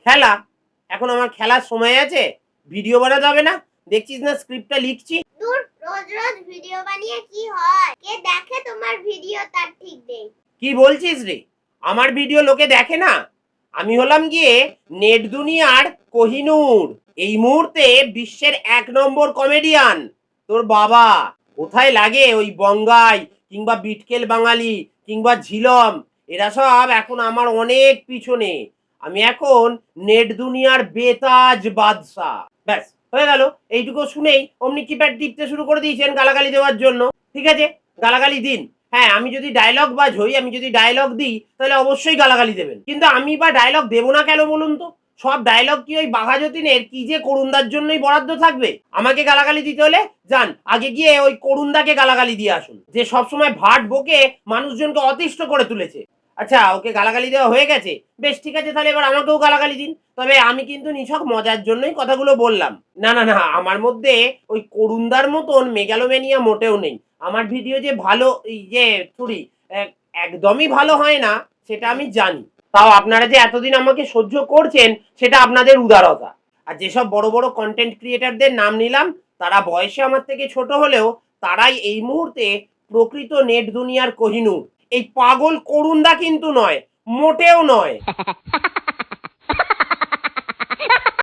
খেলা? এখন আমার খেলার সময় আছে? ভিডিও বানাতে হবে না? দেখছিস না স্ক্রিপ্টটা লিখছি। দূর, রোজ রোজ ভিডিও বানিয়ে কি হয়? কে দেখে তোমার ভিডিও তার ঠিক নেই। কি বলছিস রে? আমার ভিডিও লোকে দেখে না? আমি হলাম গিয়ে নেট দুনিয়ার কোহিনূর। এই মুহূর্তে বিশ্বের 1 নম্বর কমেডিয়ান। তোর বাবা কোথায় লাগে ওই বঙ্গাই কিংবা বিটকেল বাঙালি কিংবা ঝিলম, এরা সব এখন আমার অনেক পিছনে। আমি এখন নেট দুনিয়ার বেতাজ বাদশা। ব্যাস হয়ে গেল। এইটুকু শুনেই অমনি কিপ্যাড টিপতে শুরু করে দিয়েছেন গালাগালি দেওয়ার জন্য। ঠিক আছে, গালাগালি দিন। হ্যাঁ, আমি যদি ডায়লগ বাজ হই, আমি যদি ডায়লগ দিই, তাহলে অবশ্যই গালাগালি দেবেন। কিন্তু আমি বা ডায়লগ দেবো না কেন বলুন তো? সব ডায়লগ কি ওই বাঘা যতীনের কি যে করুণদার জন্যই বরাদ্দ থাকবে? আমাকে গালাগালি দিতে হলে যান আগে গিয়ে ওই করুণদাকে গালাগালি দিয়ে আসুন, যে সবসময় ভাট বকে মানুষজনকে অতিষ্ঠ করে তুলেছে। আচ্ছা, ওকে গালাগালি দেওয়া হয়ে গেছে, বেশ ঠিক আছে, তাহলে এবার আমাকেও গালাগালি দিন। তবে আমি কিন্তু নিছক মজার জন্যই কথাগুলো বললাম। না না না, আমার মধ্যে ওই করুণদার মতন মেগালোম্যানিয়া মোটেও নেই। আমার ভিডিও যে ভালো, এই যে সরি, একদমই ভালো হয় না সেটা আমি জানি। তাও আপনারা যে এতদিন আমাকে সহ্য করছেন সেটা আপনাদের উদারতা। আর যেসব বড় বড় কন্টেন্ট ক্রিয়েটারদের নাম নিলাম, তারা বয়সে আমার থেকে ছোট হলেও তারাই এই মুহূর্তে প্রকৃত নেট দুনিয়ার কোহিনূর। এই পাগল করুণদা কিন্তু নয়, মোটেও নয়।